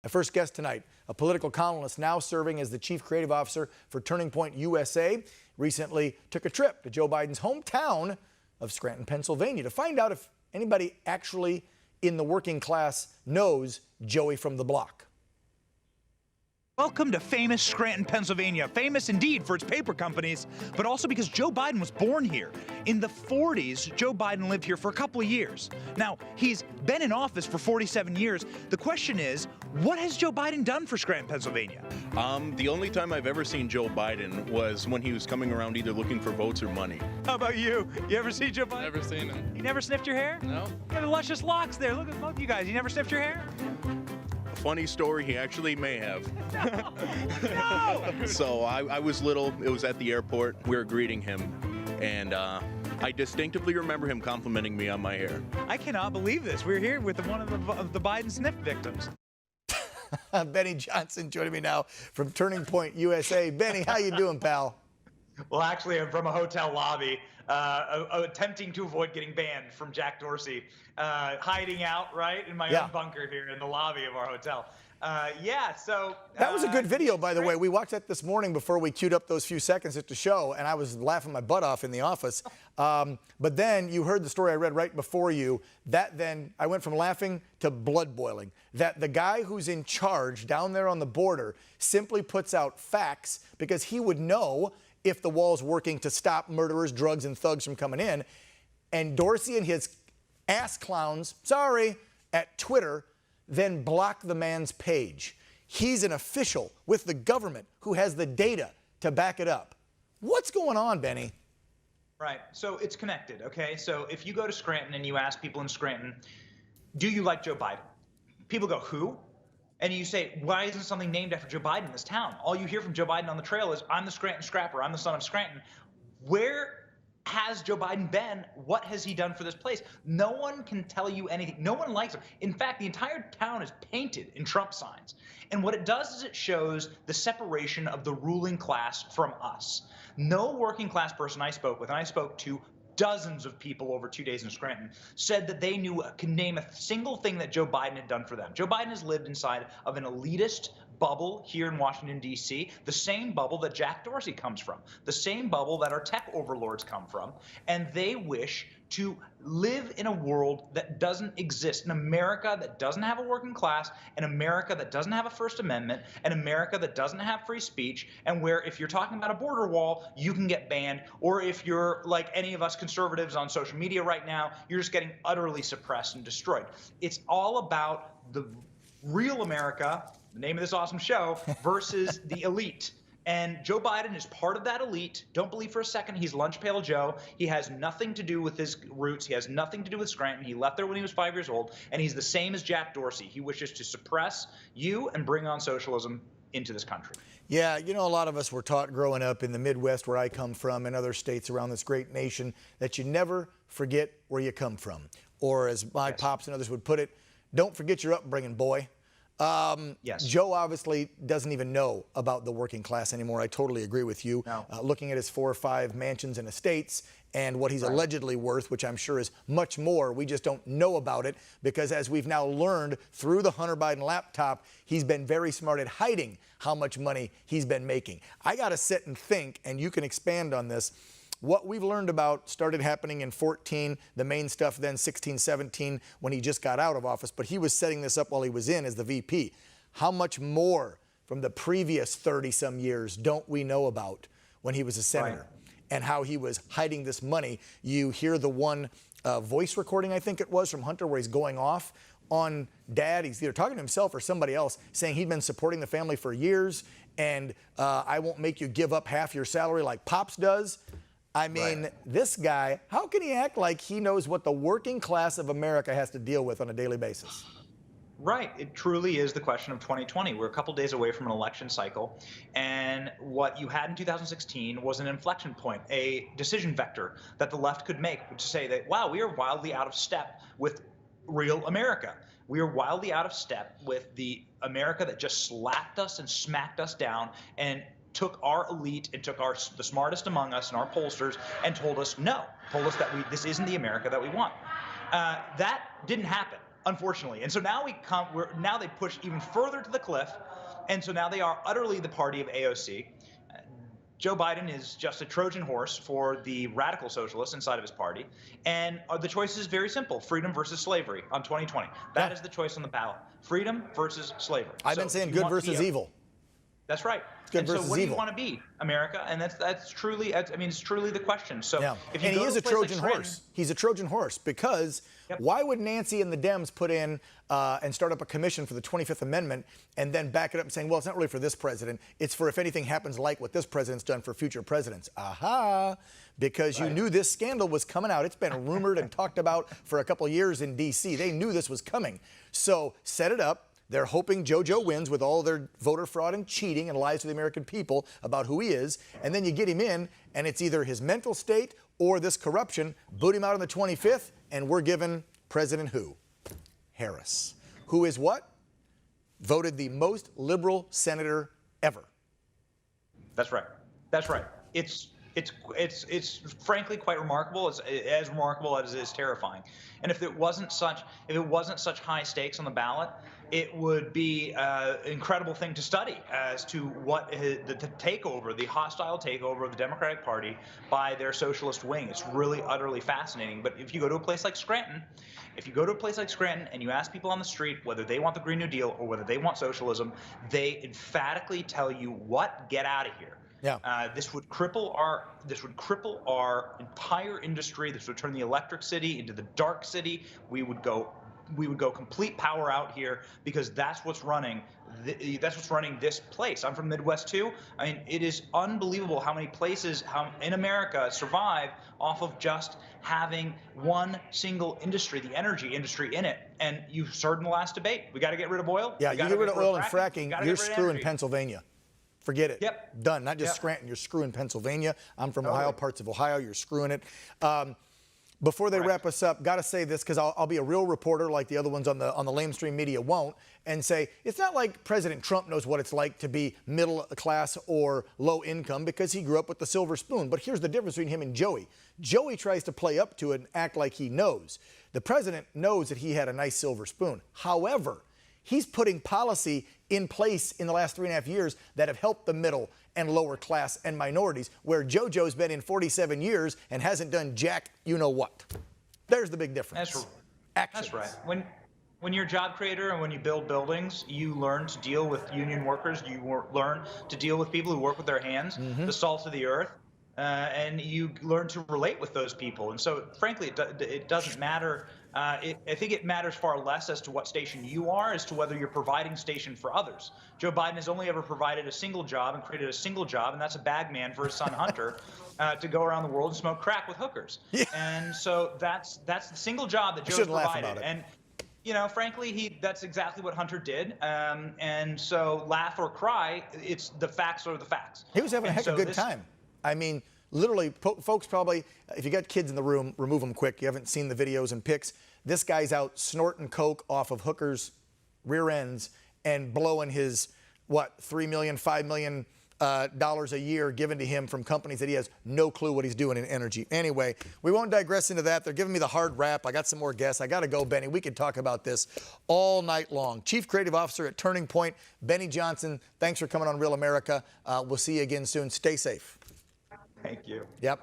My first guest tonight, a political columnist now serving as the chief creative officer for Turning Point USA, recently took a trip to Joe Biden's hometown of Scranton, Pennsylvania, to find out if anybody actually in the working class knows Joey from the block. Welcome to famous Scranton, Pennsylvania. Famous indeed for its paper companies, but also because Joe Biden was born here. In the 40s, Joe Biden lived here for a couple of years. Now, he's been in office for 47 years. The question is, what has Joe Biden done for Scranton, Pennsylvania? The only time I've ever seen Joe Biden was when he was coming around either looking for votes or money. How about you? You ever see Joe Biden? Never seen him. You never sniffed your hair? No. You have the luscious locks there. Look at both of you guys. You never sniffed your hair? Funny story, he actually may have. No! So I was little, it was at the airport, we were greeting him, and I distinctively remember him complimenting me on my hair. I cannot believe this. We're here with one of the Biden sniff victims. Benny Johnson joining me now from Turning Point USA. Benny, how you doing, pal? Well, actually, I'm from a hotel lobby, attempting to avoid getting banned from Jack Dorsey, hiding out, right, in my own bunker here in the lobby of our hotel. So... That was a good video, by the way. We watched that this morning before we queued up those few seconds at the show, and I was laughing my butt off in the office. But then you heard the story I read right before you. Then I went from laughing to blood boiling. That the guy who's in charge down there on the border simply puts out facts because he would know if the wall's working to stop murderers, drugs, and thugs from coming in. And Dorsey and his ass clowns, at Twitter, then block the man's page. He's an official with the government who has the data to back it up. What's going on, Benny? Right. So it's connected, okay? So if you go to Scranton and you ask people in Scranton, do you like Joe Biden? People go, who? And you say, why isn't something named after Joe Biden in this town? All you hear from Joe Biden on the trail is, I'm the Scranton Scrapper. I'm the son of Scranton. Where has Joe Biden been? What has he done for this place? No one can tell you anything. No one likes him. In fact, the entire town is painted in Trump signs. And what it does is it shows the separation of the ruling class from us. No working class person I spoke with, and I spoke to dozens of people over 2 days in Scranton, said that they could name a single thing that Joe Biden had done for them. Joe Biden has lived inside of an elitist bubble here in Washington, D.C., the same bubble that Jack Dorsey comes from, the same bubble that our tech overlords come from, and they wish to live in a world that doesn't exist, an America that doesn't have a working class, an America that doesn't have a First Amendment, an America that doesn't have free speech, and where if you're talking about a border wall, you can get banned, or if you're like any of us conservatives on social media right now, you're just getting utterly suppressed and destroyed. It's all about the real America, the name of this awesome show, versus the elite. And Joe Biden is part of that elite. Don't believe for a second he's Lunch Pail Joe. He has nothing to do with his roots. He has nothing to do with Scranton. He left there when he was 5 years old, and he's the same as Jack Dorsey. He wishes to suppress you and bring on socialism into this country. Yeah, you know, a lot of us were taught growing up in the Midwest, where I come from, and other states around this great nation, that you never forget where you come from. Or as my pops and others would put it, don't forget your upbringing, boy. Yes. Joe obviously doesn't even know about the working class anymore. I totally agree with you. No. Looking at his 4 or 5 mansions and estates and what he's allegedly worth, which I'm sure is much more, we just don't know about it because, as we've now learned through the Hunter Biden laptop, he's been very smart at hiding how much money he's been making. I got to sit and think, and you can expand on this. What we've learned about started happening in 14, the main stuff then 16, 17, when he just got out of office, but he was setting this up while he was in as the VP. How much more from the previous 30-some years don't we know about when he was a senator? And how he was hiding this money. You hear the one voice recording, I think it was, from Hunter, where he's going off on Dad. He's either talking to himself or somebody else, saying he'd been supporting the family for years, and I won't make you give up half your salary like Pops does. I mean, this guy, how can he act like he knows what the working class of America has to deal with on a daily basis? Right. It truly is the question of 2020. We're a couple days away from an election cycle. And what you had in 2016 was an inflection point, a decision vector that the left could make to say that, wow, we are wildly out of step with real America. We are wildly out of step with the America that just slapped us and smacked us down and took our elite and took the smartest among us and our pollsters and told us no, told us that this isn't the America that we want. That didn't happen. unfortunately. And so now now they push even further to the cliff, and so now they are utterly the party of AOC. Joe Biden is just a Trojan horse for the radical socialists inside of his party. And the choice is very simple: freedom versus slavery on 2020. That is the choice on the ballot. Freedom versus slavery. I've been saying good versus evil. That's right. Good and versus so what do evil. you want to be, America? And it's truly the question. So if you and go he is to a place like Trojan Scranton, horse. He's a Trojan horse because why would Nancy and the Dems put in and start up a commission for the 25th Amendment and then back it up and saying, well, it's not really for this president. It's for if anything happens like what this president's done for future presidents. Aha. Because you knew this scandal was coming out. It's been rumored and talked about for a couple of years in D.C. They knew this was coming. So set it up. They're hoping JoJo wins with all their voter fraud and cheating and lies to the American people about who he is. And then you get him in, and it's either his mental state or this corruption. Boot him out on the 25th, and we're given President who? Harris. Who is what? Voted the most liberal senator ever. That's right. That's right. It's frankly quite remarkable, as remarkable as it is terrifying. And if it wasn't such high stakes on the ballot, it would be an incredible thing to study as to what the takeover, the hostile takeover of the Democratic Party by their socialist wing. It's really utterly fascinating. But if you go to a place like Scranton, and you ask people on the street whether they want the Green New Deal or whether they want socialism, they emphatically tell you, what? Get out of here. Yeah. This would cripple our entire industry. This would turn the electric city into the dark city. We would go complete power out here because that's what's running this place. I'm from Midwest too. I mean, it is unbelievable how many places in America survive off of just having one single industry, the energy industry in it. And you heard in the last debate, we got to get rid of oil. Yeah, you get rid of oil and fracking, you're screwing Pennsylvania. Forget it. Yep. Done. Not just Scranton. You're screwing Pennsylvania. I'm from Ohio, parts of Ohio. You're screwing it. Before they wrap us up, got to say this because I'll be a real reporter like the other ones on the lamestream media won't, and say it's not like President Trump knows what it's like to be middle class or low income because he grew up with the silver spoon. But here's the difference between him and Joey. Joey tries to play up to it and act like he knows. The president knows that he had a nice silver spoon. However, he's putting policy in place in the last 3.5 years that have helped the middle and lower class and minorities, where JoJo's been in 47 years and hasn't done jack you-know-what. There's the big difference. That's right. When you're a job creator and when you build buildings, you learn to deal with union workers. You learn to deal with people who work with their hands, the salt of the earth, and you learn to relate with those people. And so, frankly, it doesn't matter. I think it matters far less as to what station you are as to whether you're providing station for others. Joe Biden has only ever provided a single job and created a single job, and that's a bag man for his son Hunter to go around the world and smoke crack with hookers. Yeah. And so that's the single job that Joe's provided. And frankly, that's exactly what Hunter did. And so laugh or cry, it's the facts are the facts. He was having a heck of a good time. I mean, literally, folks probably, if you got kids in the room, remove them quick. You haven't seen the videos and pics. This guy's out snorting coke off of hookers' rear ends and blowing his, $3 million, $5 million a year given to him from companies that he has no clue what he's doing in energy. Anyway, we won't digress into that. They're giving me the hard rap. I got some more guests. I got to go, Benny. We could talk about this all night long. Chief Creative Officer at Turning Point, Benny Johnson. Thanks for coming on Real America. We'll see you again soon. Stay safe. Thank you. Yep.